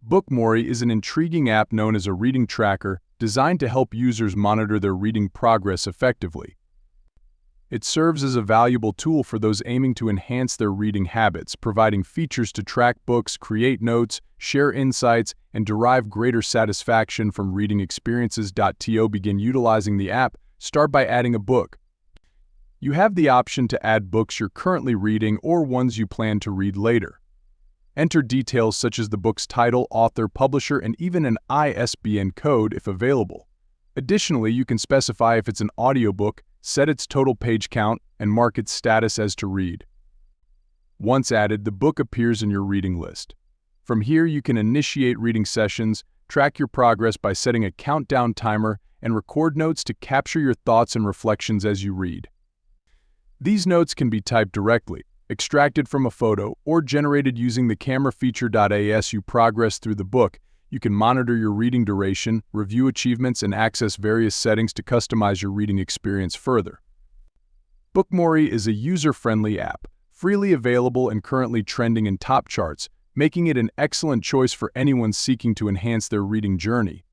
Bookmory is an intriguing app known as a reading tracker designed to help users monitor their reading progress effectively. It serves as a valuable tool for those aiming to enhance their reading habits, providing features to track books, create notes, share insights, and derive greater satisfaction from reading experiences. To begin utilizing the app, start by adding a book. You have the option to add books you're currently reading or ones you plan to read later. Enter details such as the book's title, author, publisher, and even an ISBN code if available. Additionally, you can specify if it's an audiobook, set its total page count, and mark its status as to read. Once added, the book appears in your reading list. From here, you can initiate reading sessions, track your progress by setting a countdown timer, and record notes to capture your thoughts and reflections as you read. These notes can be typed directly, extracted from a photo, or generated using the camera feature. As you progress through the book, you can monitor your reading duration, review achievements, and access various settings to customize your reading experience further. Bookmory is a user-friendly app, freely available and currently trending in top charts, making it an excellent choice for anyone seeking to enhance their reading journey.